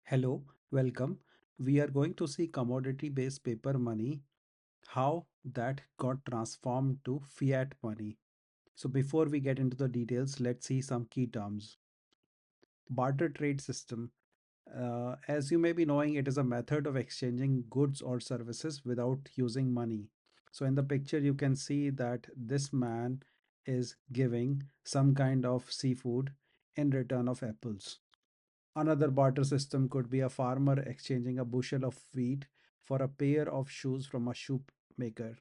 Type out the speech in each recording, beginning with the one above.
Hello, welcome. We are going to see commodity based paper money, how that got transformed to fiat money. So, before we get into the details, let's see some key terms. Barter trade system. As you may be knowing, it is a method of exchanging goods or services without using money. So, in the picture, you can see that this man is giving some kind of seafood in return of apples. Another barter system could be a farmer exchanging a bushel of wheat for a pair of shoes from a shoemaker.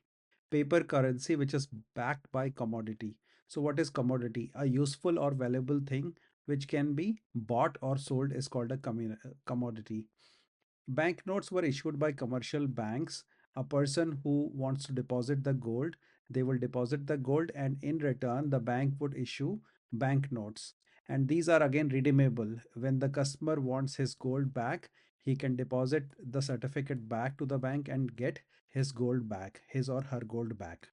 Paper currency, which is backed by commodity. So, what is commodity? A useful or valuable thing which can be bought or sold is called a commodity. Banknotes were issued by commercial banks. A person who wants to deposit the gold, they will deposit the gold, and in return, the bank would issue banknotes. And these are again redeemable. When the customer wants his gold back, he can deposit the certificate back to the bank and get his gold back, his or her gold back.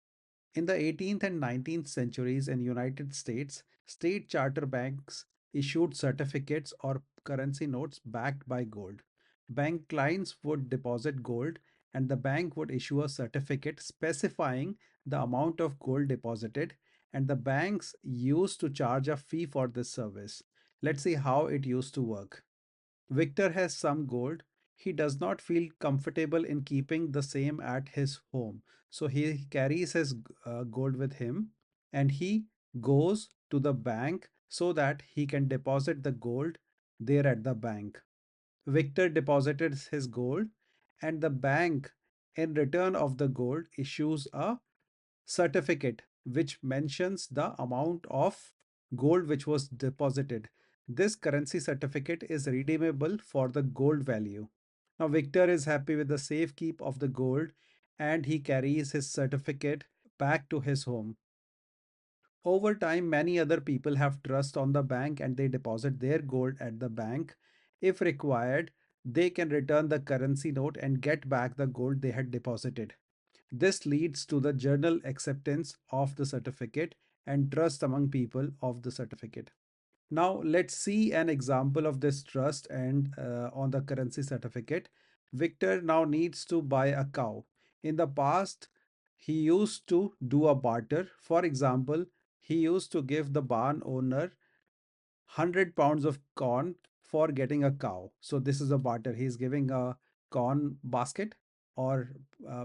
In the 18th and 19th centuries in United States, state charter banks issued certificates or currency notes backed by gold. Bank clients would deposit gold and the bank would issue a certificate specifying the amount of gold deposited, and the banks used to charge a fee for this service. Let's see how it used to work. Victor has some gold. He does not feel comfortable in keeping the same at his home. So he carries his gold with him and he goes to the bank so that he can deposit the gold there at the bank. Victor deposited his gold and the bank, in return of the gold, issues a certificate which mentions the amount of gold which was deposited. This currency certificate is redeemable for the gold value. Now, Victor is happy with the safekeep of the gold and he carries his certificate back to his home. Over time, many other people have trust on the bank and they deposit their gold at the bank. If required, they can return the currency note and get back the gold they had deposited. This leads to the general acceptance of the certificate and trust among people of the certificate. Now, let's see an example of this trust and on the currency certificate. Victor now needs to buy a cow. In the past, he used to do a barter. For example, he used to give the barn owner 100 pounds of corn for getting a cow. So this is a barter. He's giving a corn basket or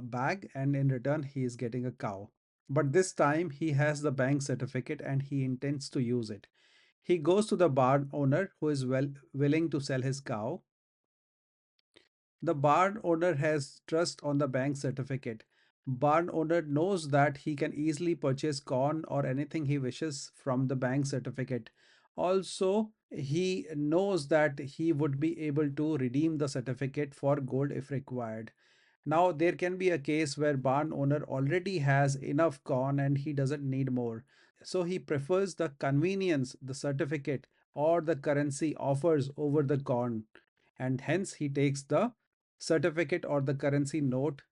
bag, and in return, he is getting a cow. But this time, he has the bank certificate and he intends to use it. He goes to the barn owner who is willing to sell his cow. The barn owner has trust on the bank certificate. Barn owner knows that he can easily purchase corn or anything he wishes from the bank certificate. Also, he knows that he would be able to redeem the certificate for gold if required. Now, there can be a case where barn owner already has enough corn and he doesn't need more. So he prefers the convenience the certificate or the currency offers over the corn, and hence he takes the certificate or the currency note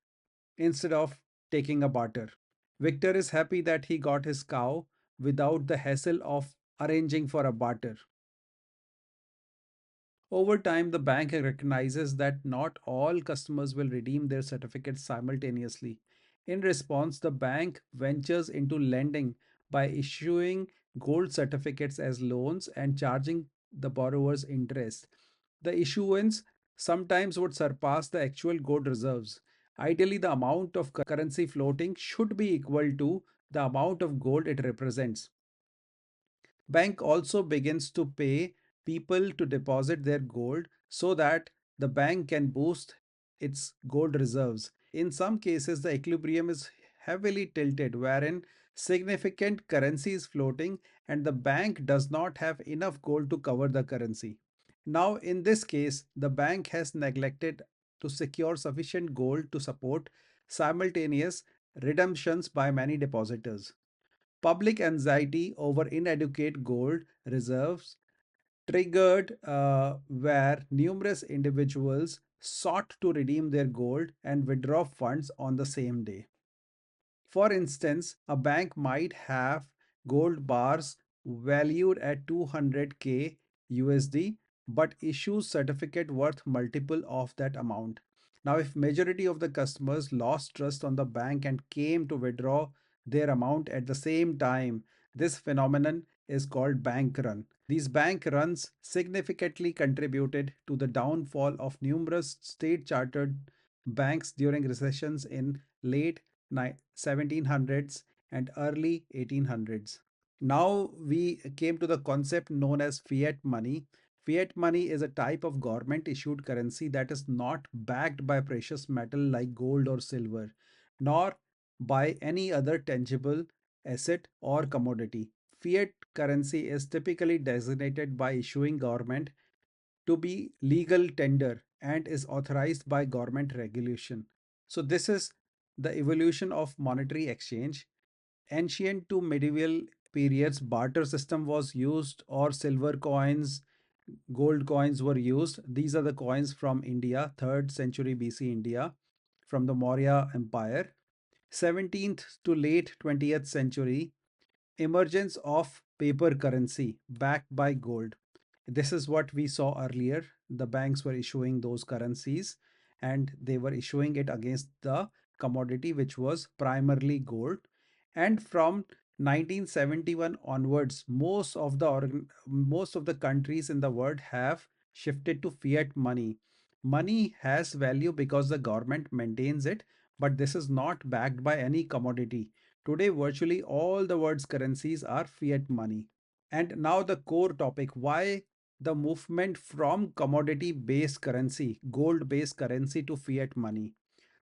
instead of taking a barter. Victor is happy that he got his cow without the hassle of arranging for a barter. Over time, the bank recognizes that not all customers will redeem their certificates simultaneously. In response, the bank ventures into lending by issuing gold certificates as loans and charging the borrowers interest. The issuance sometimes would surpass the actual gold reserves. Ideally, the amount of currency floating should be equal to the amount of gold it represents. Bank also begins to pay people to deposit their gold so that the bank can boost its gold reserves. In some cases, the equilibrium is heavily tilted, wherein significant currency is floating and the bank does not have enough gold to cover the currency. Now, in this case, the bank has neglected to secure sufficient gold to support simultaneous redemptions by many depositors. Public anxiety over inadequate gold reserves triggered where numerous individuals sought to redeem their gold and withdraw funds on the same day. For instance, a bank might have gold bars valued at 200k USD. but issues certificate worth multiple of that amount. Now, if majority of the customers lost trust on the bank and came to withdraw their amount at the same time, this phenomenon is called bank run. These bank runs significantly contributed to the downfall of numerous state chartered banks during recessions in late 1700s and early 1800s. Now we came to the concept known as fiat money. Fiat money is a type of government issued currency that is not backed by precious metal like gold or silver, nor by any other tangible asset or commodity. Fiat currency is typically designated by issuing government to be legal tender and is authorized by government regulation. So this is the evolution of monetary exchange. Ancient to medieval periods, barter system was used or silver coins, gold coins were used. These are the coins from India, 3rd century BC India, from the Maurya Empire. 17th to late 20th century, emergence of paper currency backed by gold. This is what we saw earlier. The banks were issuing those currencies and they were issuing it against the commodity, which was primarily gold. And from 1971 onwards, most of the countries in the world have shifted to fiat money. Money has value because the government maintains it, but this is not backed by any commodity. Today, virtually all the world's currencies are fiat money. And now the core topic, why the movement from commodity based currency, gold based currency to fiat money.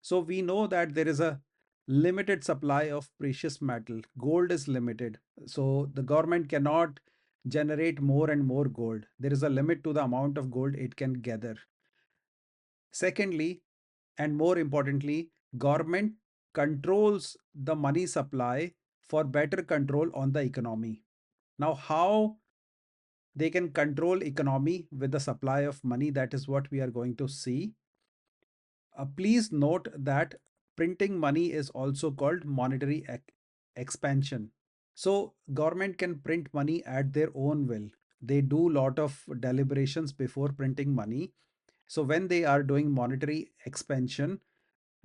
So we know that there is a limited supply of precious metal. Gold is limited. So the government cannot generate more and more gold. There is a limit to the amount of gold it can gather. Secondly, and more importantly, government controls the money supply for better control on the economy. Now, how they can control economy with the supply of money, that is what we are going to see. Please note that printing money is also called monetary expansion. So government can print money at their own will. They do lot of deliberations before printing money. So when they are doing monetary expansion,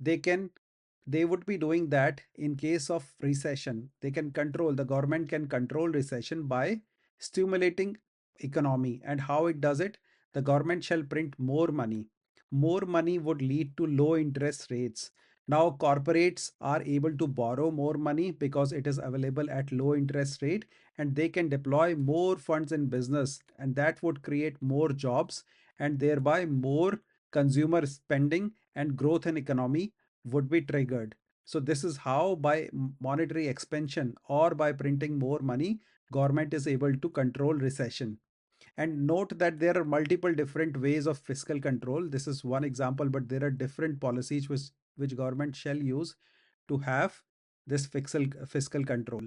they can they would be doing that in case of recession. They can control, the government can control recession by stimulating economy. And how it does it? The government shall print more money. More money would lead to low interest rates. Now corporates are able to borrow more money because it is available at low interest rate, and they can deploy more funds in business, and that would create more jobs and thereby more consumer spending, and growth in economy would be triggered. So this is how, by monetary expansion or by printing more money, government is able to control recession. And note that there are multiple different ways of fiscal control. This is one example, but there are different policies which government shall use to have this fiscal control.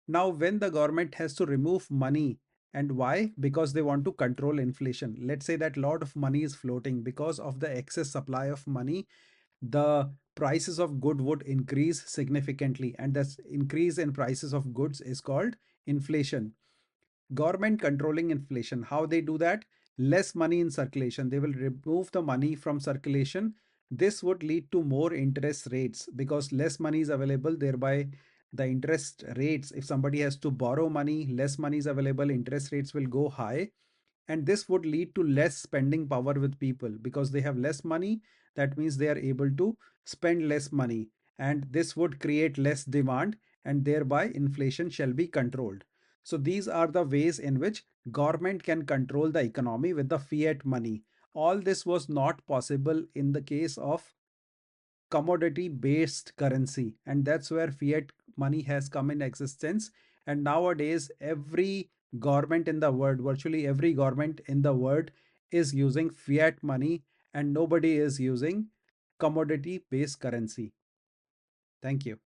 Now, when the government has to remove money, and why? Because they want to control inflation. Let's say that lot of money is floating. Because of the excess supply of money, the prices of good would increase significantly, and this increase in prices of goods is called inflation. Government controlling inflation, how they do that? Less money in circulation, they will remove the money from circulation. This would lead to more interest rates because less money is available, thereby the interest rates, if somebody has to borrow money, less money is available, interest rates will go high. And this would lead to less spending power with people because they have less money. That means they are able to spend less money, and this would create less demand, and thereby inflation shall be controlled. So these are the ways in which government can control the economy with the fiat money. All this was not possible in the case of commodity based currency, and that's where fiat money has come in existence. And nowadays every government in the world, virtually every government in the world, is using fiat money, and nobody is using commodity based currency. Thank you.